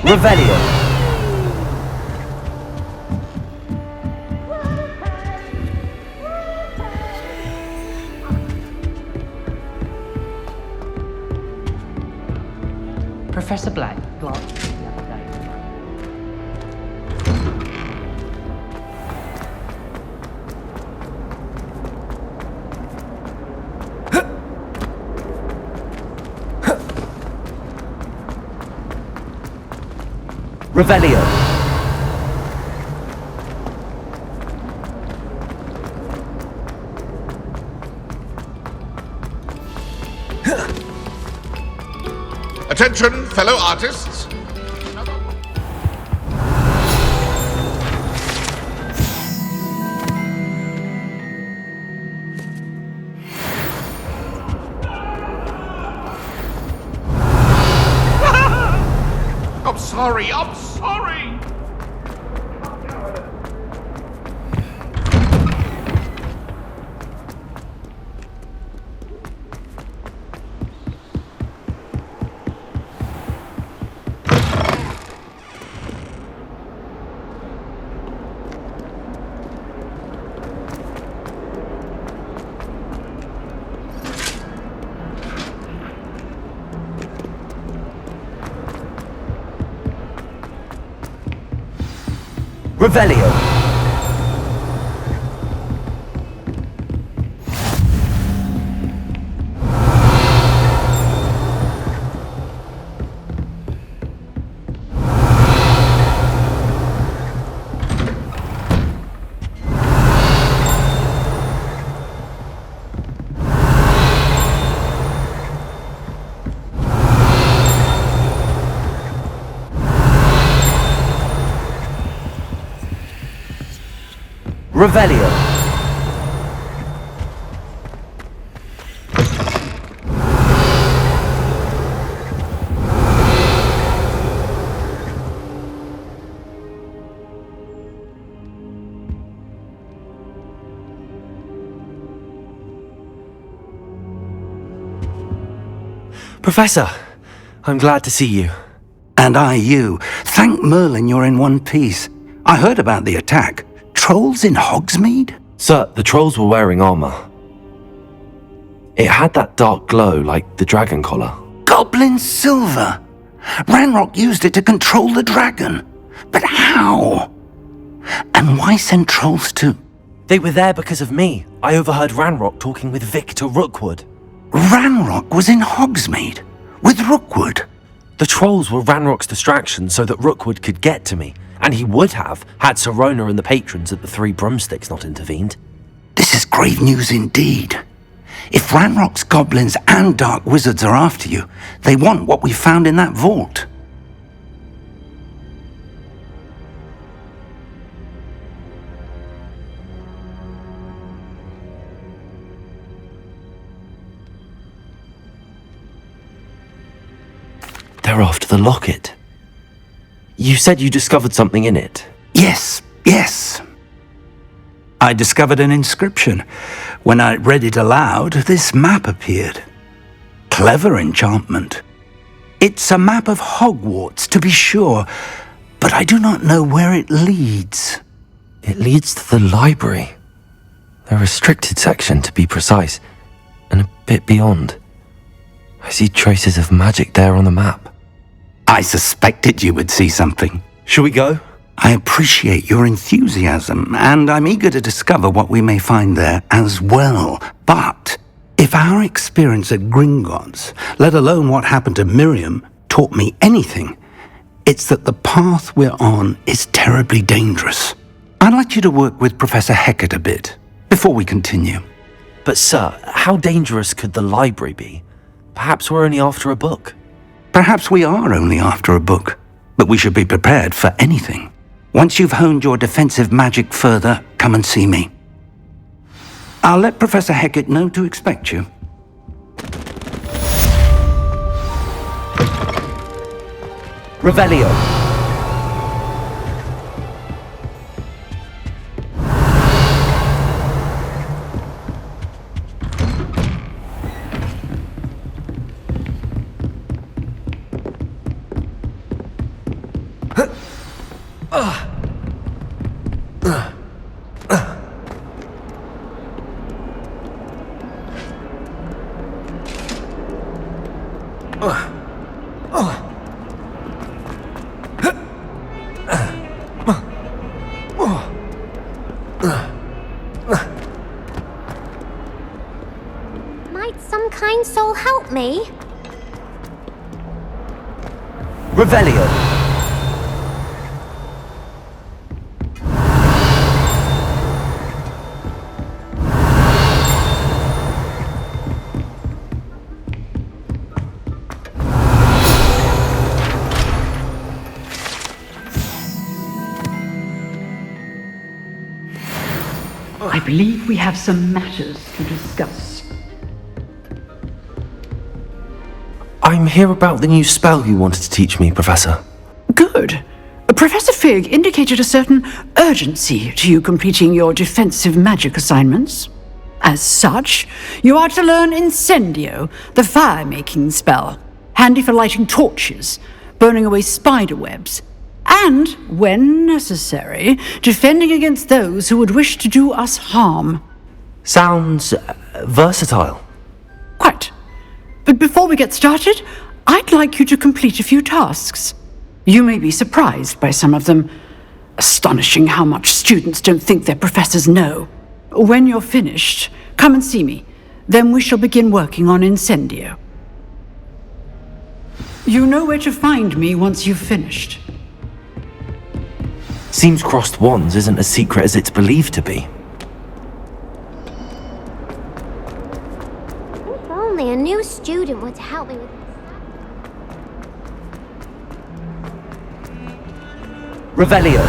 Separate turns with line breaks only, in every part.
Revelio.
Professor Black glanced at the other day.
Revelio.
Attention, fellow artists. I'm sorry, I'm sorry.
Revelio. Revelio.
Professor, I'm glad to see you.
And I you. Thank Merlin you're in one piece. I heard about the attack. Trolls in Hogsmeade?
Sir, the trolls were wearing armor. It had that dark glow like the dragon collar.
Goblin silver! Ranrock used it to control the dragon. But how? And why send trolls to...
They were there because of me. I overheard Ranrock talking with Victor Rookwood.
Ranrock was in Hogsmeade? With Rookwood?
The trolls were Ranrock's distraction so that Rookwood could get to me. And he would have, had Sirona and the patrons at the Three Broomsticks not intervened.
This is grave news indeed. If Ranrock's goblins and dark wizards are after you, they want what we found in that vault.
They're after the locket. You said you discovered something in it.
Yes. I discovered an inscription. When I read it aloud, this map appeared. Clever enchantment. It's a map of Hogwarts, to be sure, but I do not know where it leads.
It leads to the library. The restricted section, to be precise, and a bit beyond. I see traces of magic there on the map.
I suspected you would see something.
Shall we go?
I appreciate your enthusiasm, and I'm eager to discover what we may find there as well. But if our experience at Gringotts, let alone what happened to Miriam, taught me anything, it's that the path we're on is terribly dangerous. I'd like you to work with Professor Hecat a bit before we continue.
But sir, how dangerous could the library be? Perhaps we're only after a book.
Perhaps we are only after a book, but we should be prepared for anything. Once you've honed your defensive magic further, come and see me. I'll let Professor Hecat know to expect you.
Revelio.
Might some kind soul help me?
Revelio.
I believe we have some matters to discuss.
I'm here about the new spell you wanted to teach me, Professor.
Good. Professor Fig indicated a certain urgency to you completing your defensive magic assignments. As such, you are to learn Incendio, the fire-making spell, handy for lighting torches, burning away spider webs, and, when necessary, defending against those who would wish to do us harm.
Sounds versatile.
Quite. But before we get started, I'd like you to complete a few tasks. You may be surprised by some of them. Astonishing how much students don't think their professors know. When you're finished, come and see me. Then we shall begin working on Incendio. You know where to find me once you've finished.
Seems crossed wands isn't as secret as it's believed to be.
If only a new student would help me with this.
Revelio.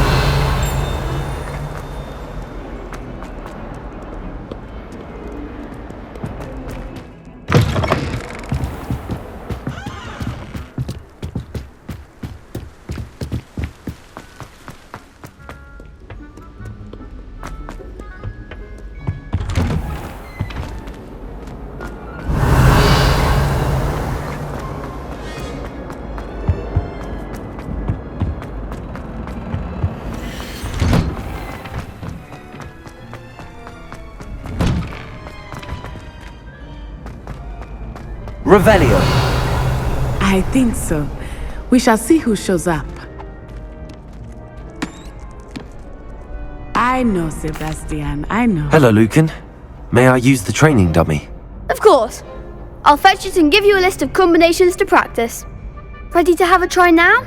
Revelio.
I think so. We shall see who shows up. I know, Sebastian. I know.
Hello, Lucan. May I use the training dummy?
Of course. I'll fetch it and give you a list of combinations to practice. Ready to have a try now?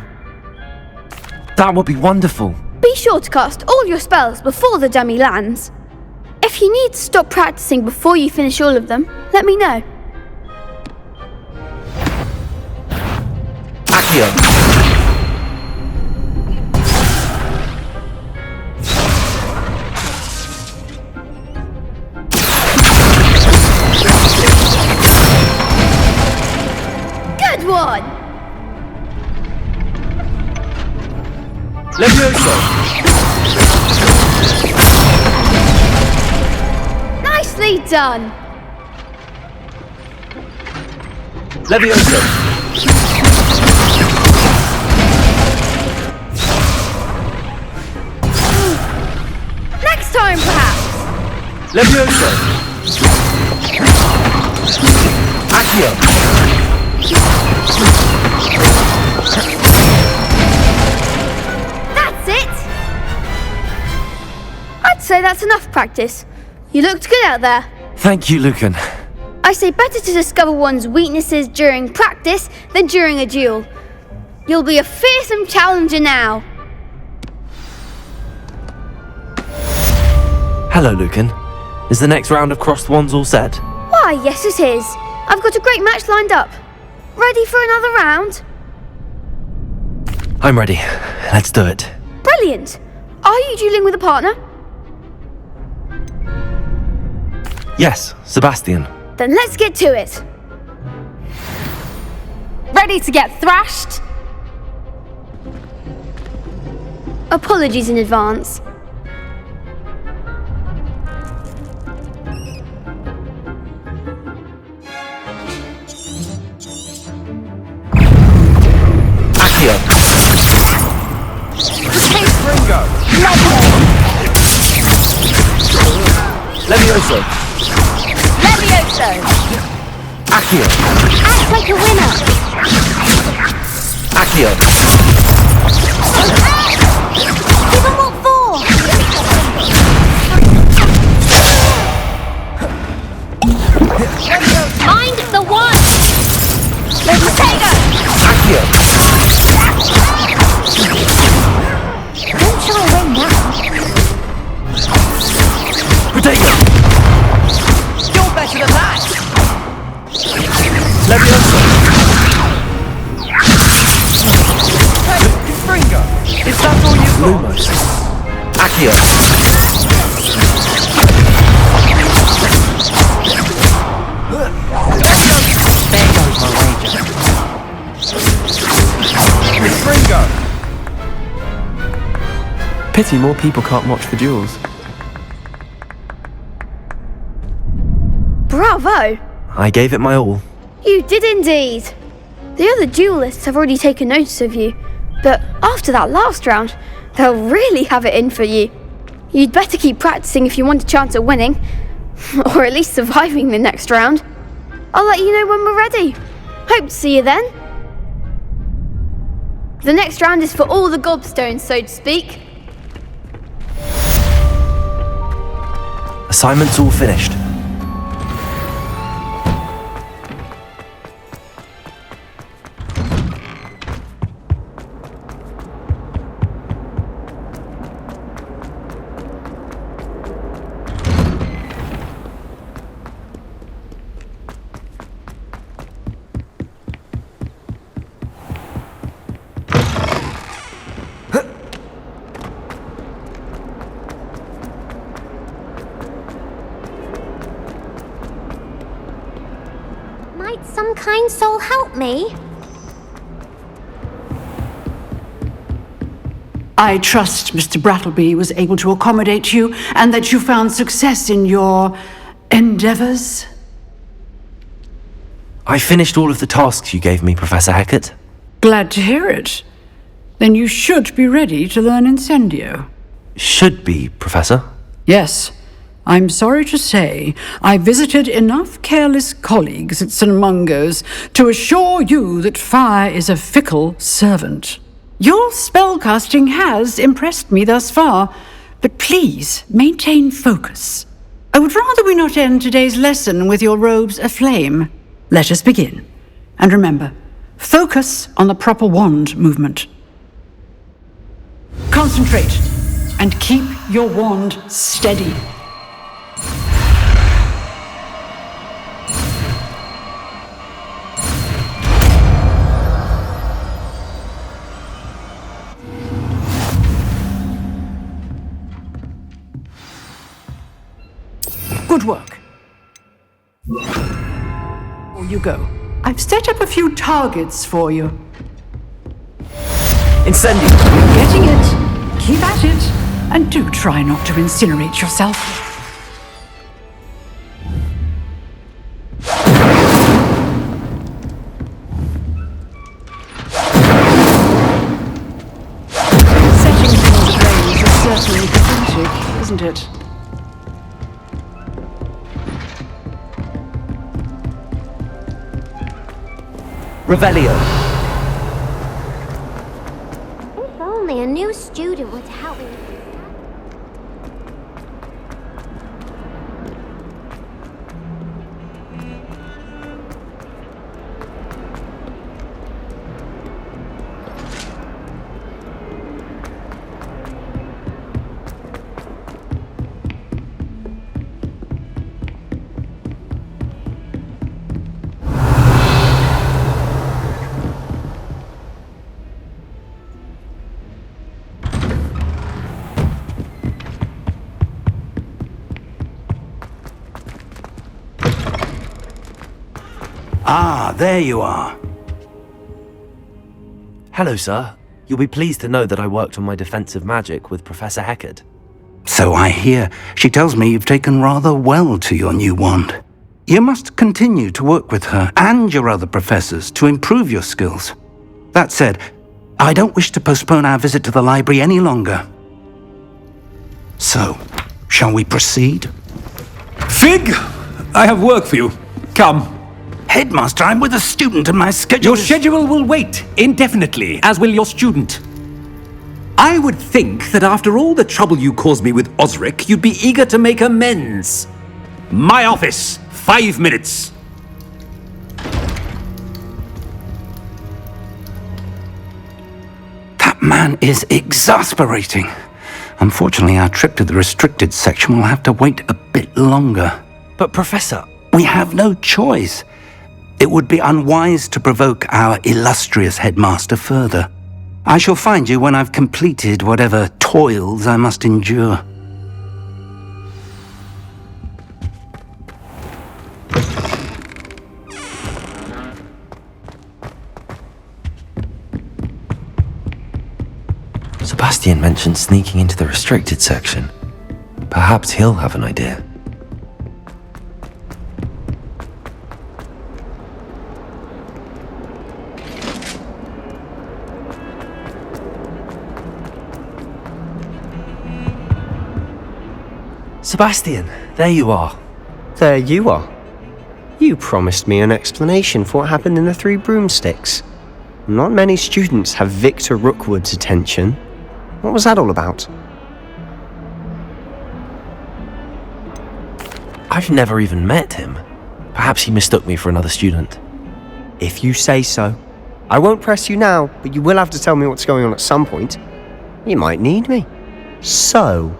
That would be wonderful.
Be sure to cast all your spells before the dummy lands. If you need to stop practicing before you finish all of them, let me know.
Accio.
Good one!
Levioso.
Nicely done!
Levioso.
Next time, perhaps!
Levioso. Accio.
That's it! I'd say that's enough practice. You looked good out there.
Thank you, Lucan.
I say better to discover one's weaknesses during practice than during a duel. You'll be a fearsome challenger now.
Hello, Lucan. Is the next round of crossed wands all set?
Why, yes it is. I've got a great match lined up. Ready for another round?
I'm ready. Let's do it.
Brilliant. Are you dueling with a partner?
Yes, Sebastian.
Then let's get to it. Ready to get thrashed? Apologies in advance.
Accio. Levioso.
Levioso!
Accio.
Act like a winner.
Accio.
Give 'em what for. Mind the one. Levioso.
Accio.
Don't try to win now.
Protego. You're better than that. Levioso. Hey, Springo. Is that all you've got? Lumos. Accio. There goes my wager. Springo.
Pity more people can't watch the duels.
Bravo!
I gave it my all.
You did indeed. The other duelists have already taken notice of you, but after that last round, they'll really have it in for you. You'd better keep practicing if you want a chance at winning, or at least surviving the next round. I'll let you know when we're ready. Hope to see you then. The next round is for all the gobstones, so to speak.
Assignment's all finished.
Might some kind soul help me?
I trust Mr. Brattleby was able to accommodate you and that you found success in your endeavors.
I finished all of the tasks you gave me, Professor Hecat.
Glad to hear it. Then you should be ready to learn Incendio.
Should be, Professor.
Yes. I'm sorry to say, I visited enough careless colleagues at St. Mungo's to assure you that fire is a fickle servant. Your spellcasting has impressed me thus far, but please maintain focus. I would rather we not end today's lesson with your robes aflame. Let us begin. And remember, focus on the proper wand movement. Concentrate and keep your wand steady. Good work. Before you go, I've set up a few targets for you.
Incendio.
You're getting it. Keep at it. And do try not to incinerate yourself. Setting things ablaze is certainly pathetic, isn't it?
Revelio.
If only a new student would help me.
Ah, there you are.
Hello, sir. You'll be pleased to know that I worked on my defensive magic with Professor Hecat.
So I hear. She tells me you've taken rather well to your new wand. You must continue to work with her and your other professors to improve your skills. That said, I don't wish to postpone our visit to the library any longer. So, shall we proceed?
Fig! I have work for you. Come.
Headmaster, I'm with a student and my schedule
Your schedule will wait indefinitely, as will your student. I would think that after all the trouble you caused me with Osric, you'd be eager to make amends. My office, 5 minutes.
That man is exasperating. Unfortunately, our trip to the restricted section will have to wait a bit longer.
But Professor...
We have no choice. It would be unwise to provoke our illustrious headmaster further. I shall find you when I've completed whatever toils I must endure.
Sebastian mentioned sneaking into the restricted section. Perhaps he'll have an idea. Sebastian, there you are.
There you are. You promised me an explanation for what happened in the Three Broomsticks. Not many students have Victor Rookwood's attention. What was that all about?
I've never even met him. Perhaps he mistook me for another student.
If you say so. I won't press you now, but you will have to tell me what's going on at some point. You might need me. So,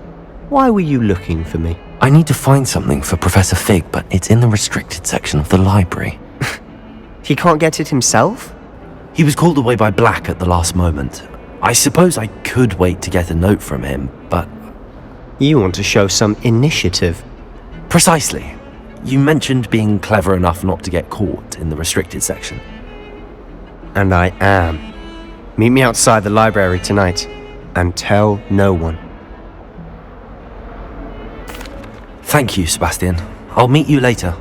why were you looking for me?
I need to find something for Professor Fig, but it's in the restricted section of the library.
He can't get it himself?
He was called away by Black at the last moment. I suppose I could wait to get a note from him, but...
You want to show some initiative.
Precisely. You mentioned being clever enough not to get caught in the restricted section.
And I am. Meet me outside the library tonight, and tell no one.
Thank you, Sebastian. I'll meet you later.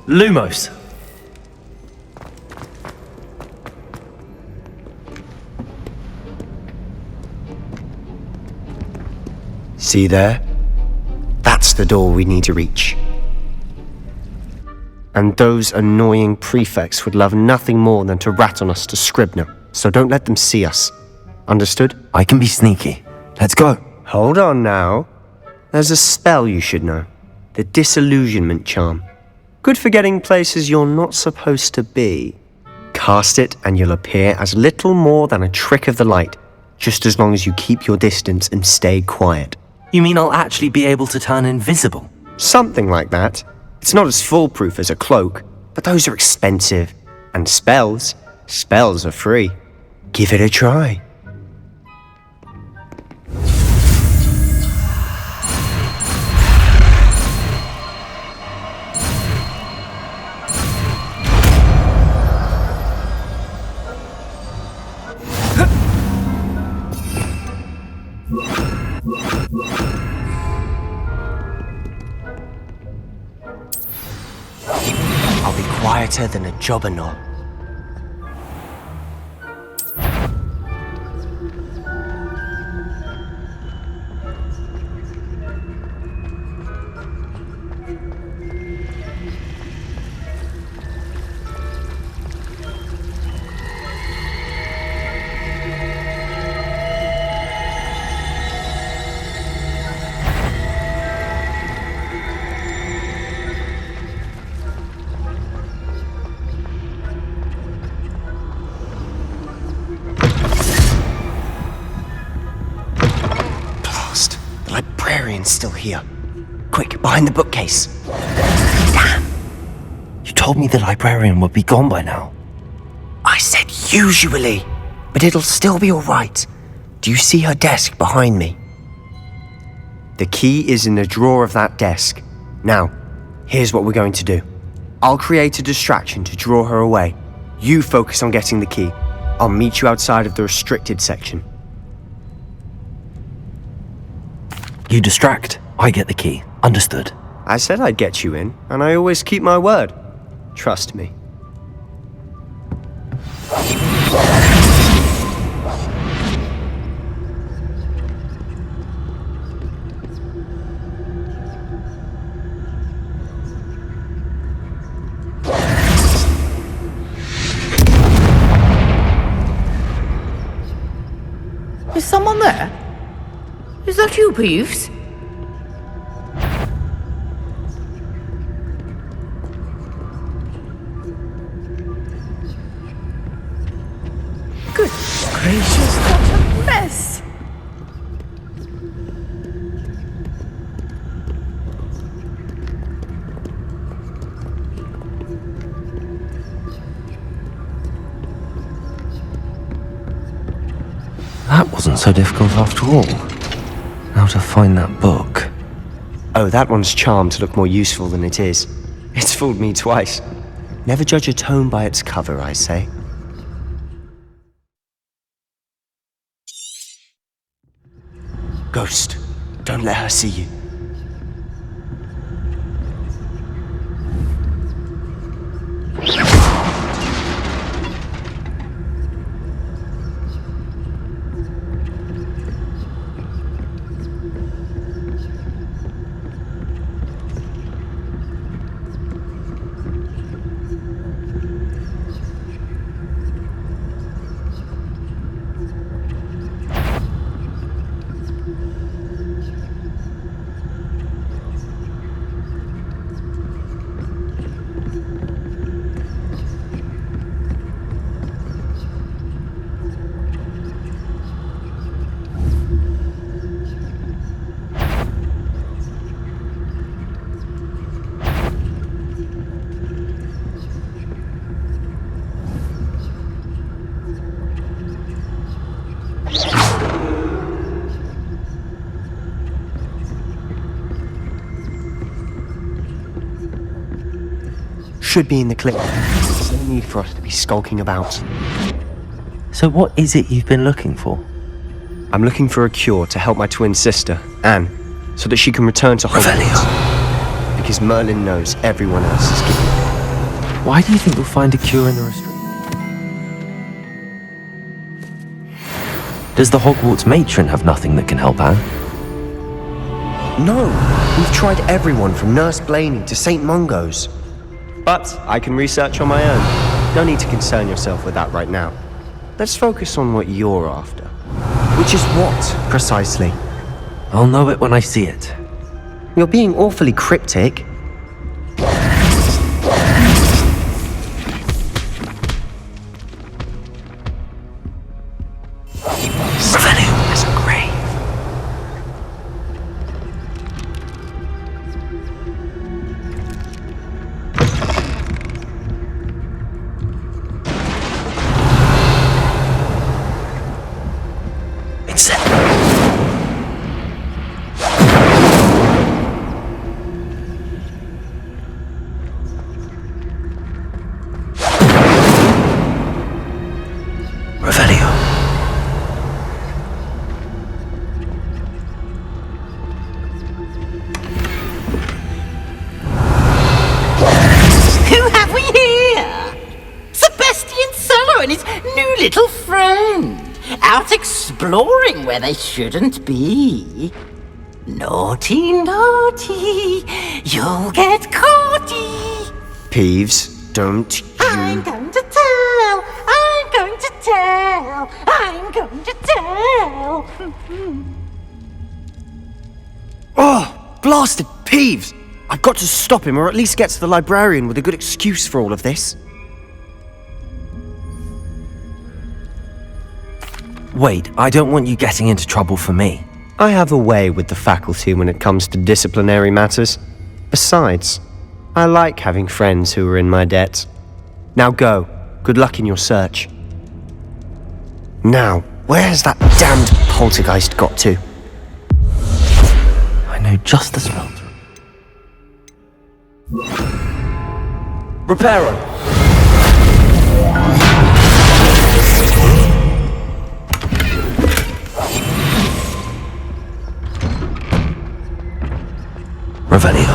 Lumos.
See there? That's the door we need to reach. And those annoying prefects would love nothing more than to rat on us to Scribner, so don't let them see us. Understood?
I can be sneaky. Let's go.
Hold on now. There's a spell you should know. The Disillusionment Charm. Good for getting places you're not supposed to be. Cast it and you'll appear as little more than a trick of the light, just as long as you keep your distance and stay quiet.
You mean I'll actually be able to turn invisible?
Something like that. It's not as foolproof as a cloak, but those are expensive. And spells are free. Give it a try. I'll be quieter than a jobberknoll. Still here. Quick, behind the bookcase. Damn!
You told me the librarian would be gone by now.
I said usually, but it'll still be alright. Do you see her desk behind me? The key is in the drawer of that desk. Now, here's what we're going to do. I'll create a distraction to draw her away. You focus on getting the key. I'll meet you outside of the restricted section.
You distract, I get the key. Understood.
I said I'd get you in, and I always keep my word. Trust me.
Is someone there? Is that you, Peeves? Good gracious, what a mess!
That wasn't so difficult after all. Now to find that book.
Oh, that one's charmed to look more useful than it is. It's fooled me twice. Never judge a tome by its cover, I say. Ghost, don't let her see you. Should be in the clip. There's no need for us to be skulking about.
So what is it you've been looking for?
I'm looking for a cure to help my twin sister, Anne, so that she can return to Hogwarts. Because Merlin knows everyone else is given up.
Why do you think you'll find a cure in the restrict? Does the Hogwarts matron have nothing that can help Anne?
No, we've tried everyone from Nurse Blaney to St. Mungo's. But I can research on my own. No need to concern yourself with that right now. Let's focus on what you're after. Which is what, precisely?
I'll know it when I see it.
You're being awfully cryptic.
As a grave.
Little friend, out exploring where they shouldn't be. Naughty, naughty, you'll get caughty.
Peeves, don't you...
I'm going to tell, I'm going to tell, I'm going to tell.
Oh, blasted Peeves! I've got to stop him, or at least get to the librarian with a good excuse for all of this.
Wait, I don't want you getting into trouble for me.
I have a way with the faculty when it comes to disciplinary matters. Besides, I like having friends who are in my debt. Now go. Good luck in your search. Now, where's that damned poltergeist got to?
I know just the spell. Reparo! Revelio.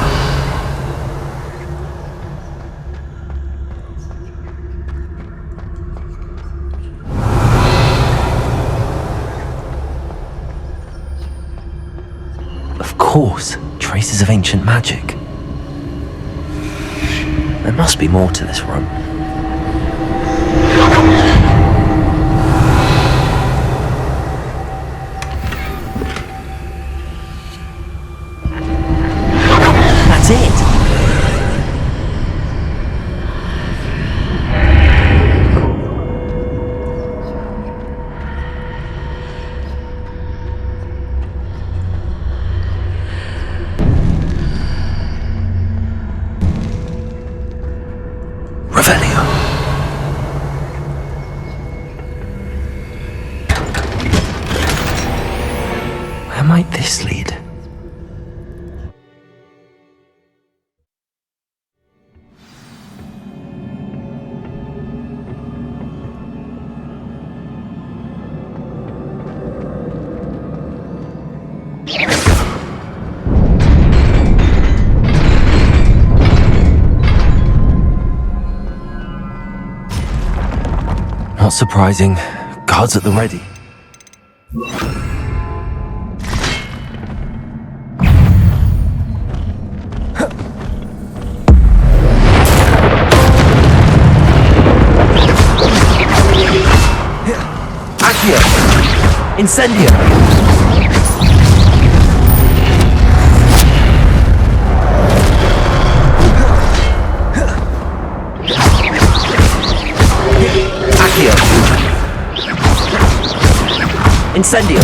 course, traces of ancient magic. There must be more to this room. That's it! Where might this lead? Not surprising. Guards at the ready. Accio! Incendio! Accio! Incendio!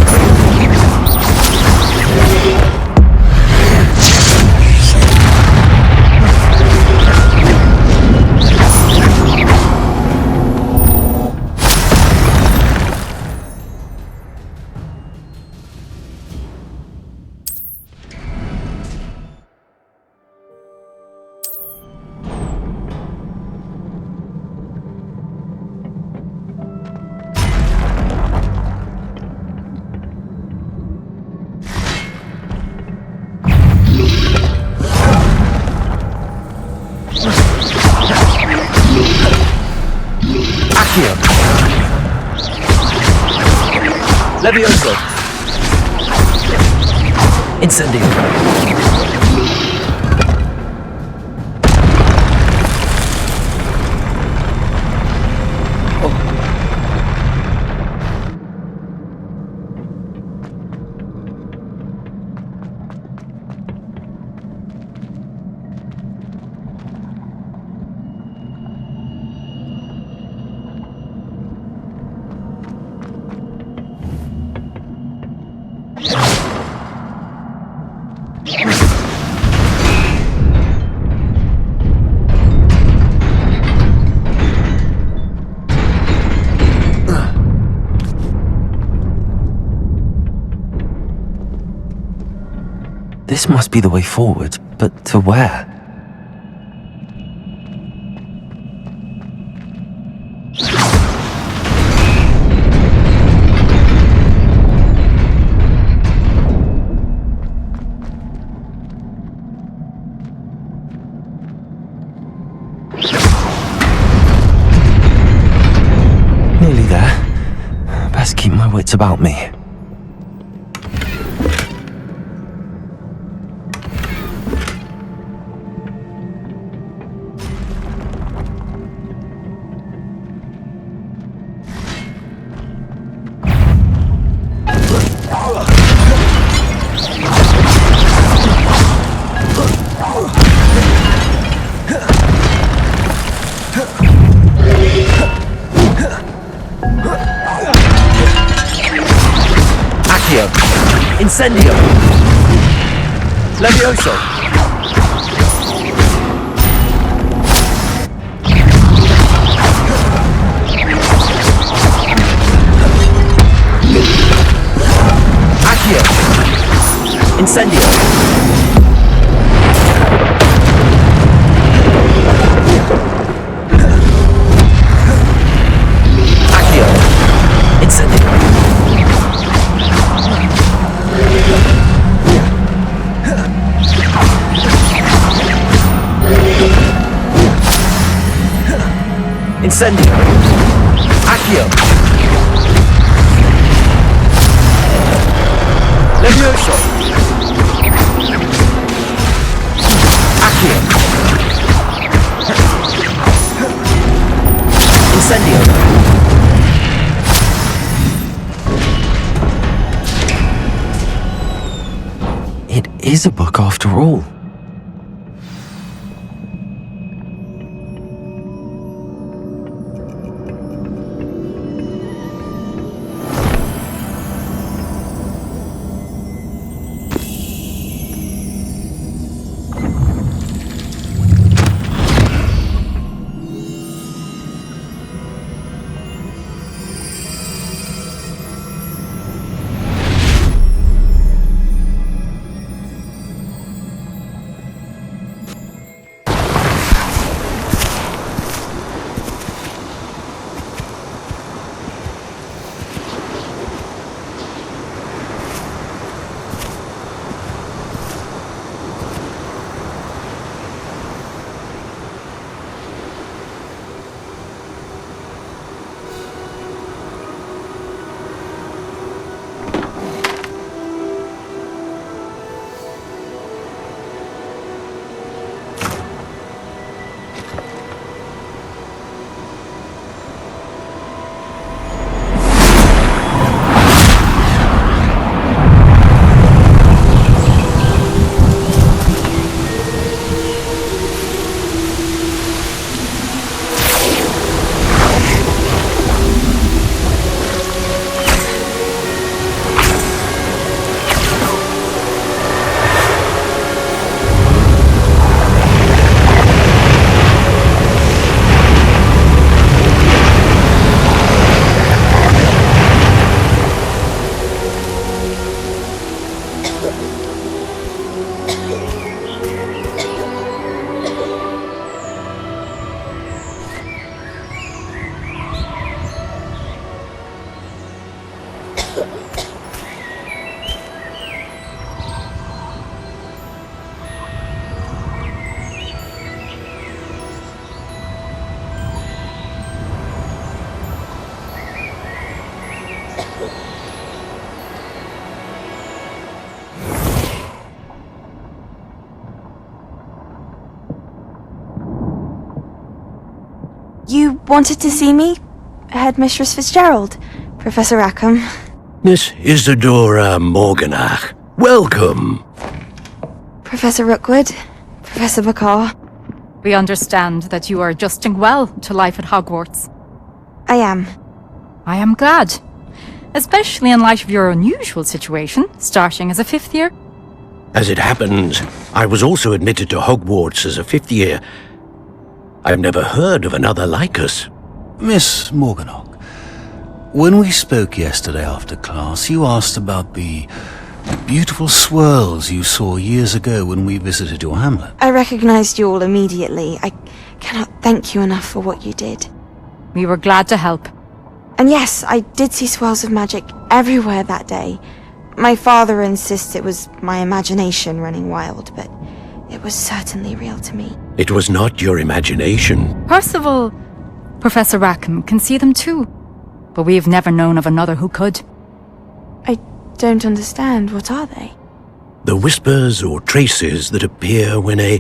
Accio! Levioso! Incendio! This must be the way forward, but to where? Nearly there. Best keep my wits about me. Accio! Incendio! Levioso! Accio! Incendio! Accio! Incendio! Incendio! Accio! Levioso! is a book after all.
You wanted to see me? Headmistress Fitzgerald, Professor Rackham.
Miss Isadora Morganach, welcome.
Professor Rookwood, Professor Bakar.
We understand that you are adjusting well to life at Hogwarts.
I am.
I am glad. Especially in light of your unusual situation, starting as a 5th year.
As it happens, I was also admitted to Hogwarts as a 5th year. I've never heard of another like us.
Miss Morganach, when we spoke yesterday after class, you asked about the beautiful swirls you saw years ago when we visited your hamlet.
I recognized you all immediately. I cannot thank you enough for what you did.
We were glad to help.
And yes, I did see swirls of magic everywhere that day. My father insists it was my imagination running wild, but it was certainly real to me.
It was not your imagination.
Percival, Professor Rackham can see them too, but we have never known of another who could.
I don't understand. What are they?
The whispers or traces that appear when a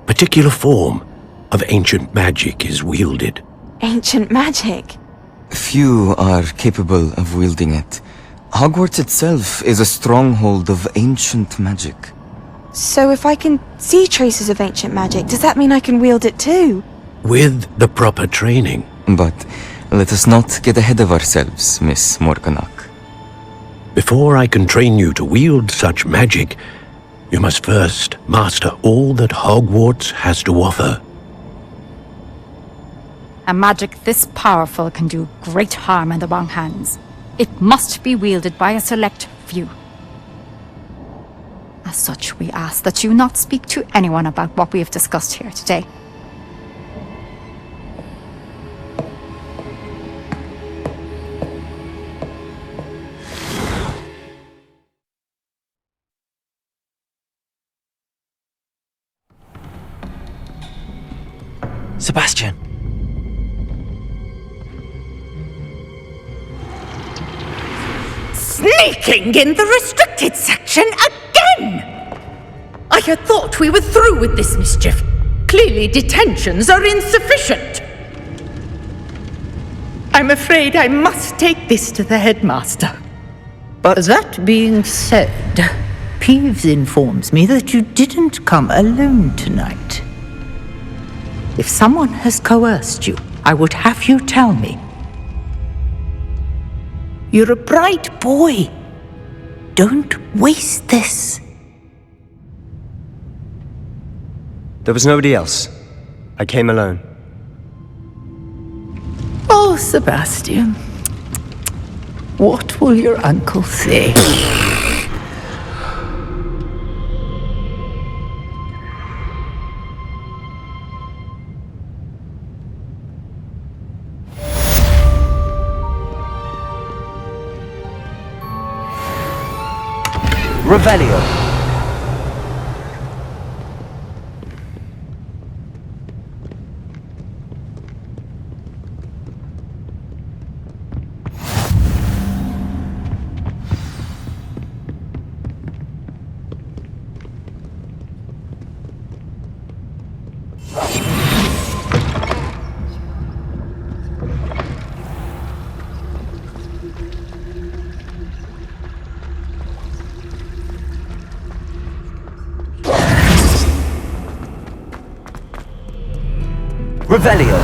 particular form of ancient magic is wielded.
Ancient magic?
Few are capable of wielding it. Hogwarts itself is a stronghold of ancient magic.
So if I can see traces of ancient magic, does that mean I can wield it too?
With the proper training.
But let us not get ahead of ourselves, Miss Morganach.
Before I can train you to wield such magic, you must first master all that Hogwarts has to offer.
A magic this powerful can do great harm in the wrong hands. It must be wielded by a select few. As such, we ask that you not speak to anyone about what we have discussed here today.
Sebastian.
Sneaking in the restricted section again! I had thought we were through with this mischief. Clearly detentions are insufficient. I'm afraid I must take this to the headmaster. But that being said,
Peeves informs me that you didn't come alone tonight. If someone has coerced you, I would have you tell me. You're a bright boy. Don't waste this.
There was nobody else. I came alone.
Oh, Sebastian. What will your uncle say?
Revelio. Revelio.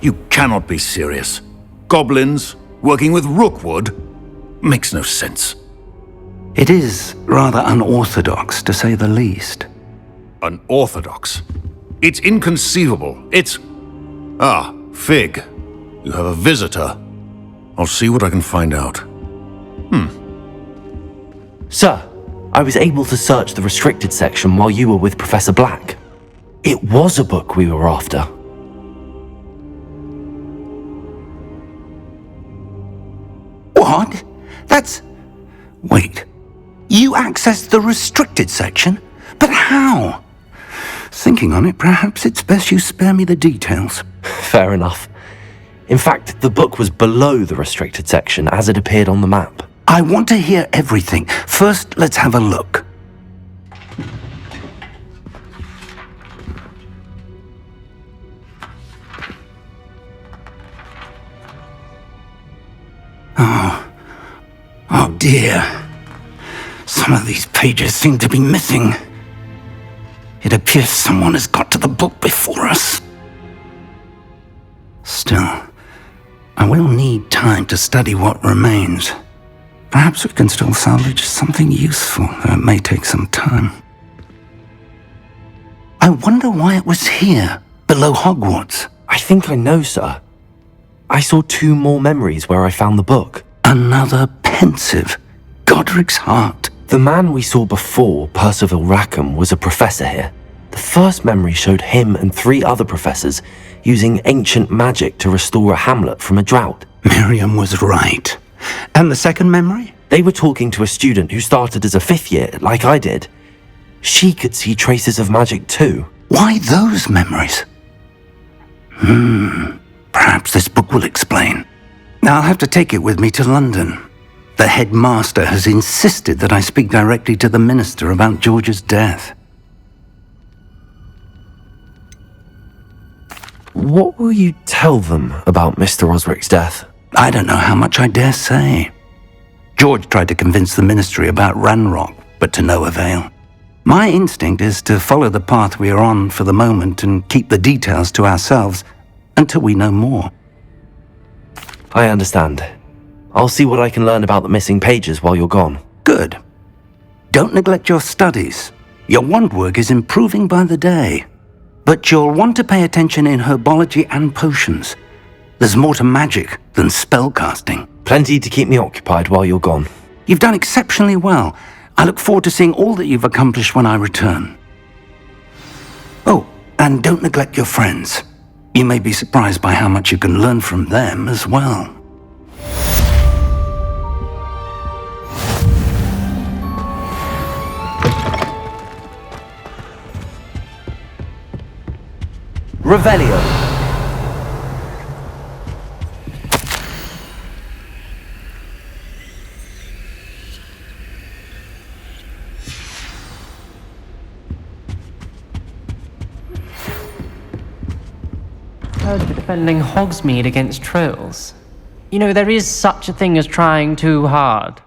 You cannot be serious. Goblins working with Rookwood makes no sense.
It is rather unorthodox, to say the least.
Unorthodox? It's inconceivable. It's... Ah, Fig. You have a visitor. I'll see what I can find out.
Sir, I was able to search the restricted section while you were with Professor Black. It was a book we were after.
What? That's... Wait. You accessed the restricted section? But how? Thinking on it, perhaps it's best you spare me the details.
Fair enough. In fact, the book was below the restricted section as it appeared on the map.
I want to hear everything. First, let's have a look. Oh dear. Some of these pages seem to be missing. It appears someone has got to the book before us. Still, I will need time to study what remains. Perhaps we can still salvage something useful, though it may take some time. I wonder why it was here, below Hogwarts.
I think I know, sir. I saw 2 more memories where I found the book.
Another pensive. Godric's heart.
The man we saw before, Percival Rackham, was a professor here. The first memory showed him and 3 other professors using ancient magic to restore a hamlet from a drought.
Miriam was right. And the second memory?
They were talking to a student who started as a 5th year, like I did. She could see traces of magic too.
Why those memories? Perhaps this book will explain. Now I'll have to take it with me to London. The headmaster has insisted that I speak directly to the minister about George's death.
What will you tell them about Mr. Osric's death?
I don't know how much I dare say. George tried to convince the ministry about Ranrock, but to no avail. My instinct is to follow the path we are on for the moment and keep the details to ourselves until we know more.
I understand. I'll see what I can learn about the missing pages while you're gone.
Good. Don't neglect your studies. Your wand work is improving by the day. But you'll want to pay attention in herbology and potions. There's more to magic than spellcasting.
Plenty to keep me occupied while you're gone.
You've done exceptionally well. I look forward to seeing all that you've accomplished when I return. Oh, and don't neglect your friends. You may be surprised by how much you can learn from them as well.
Revelio.
Heard you're defending Hogsmeade against trolls. You know, there is such a thing as trying too hard.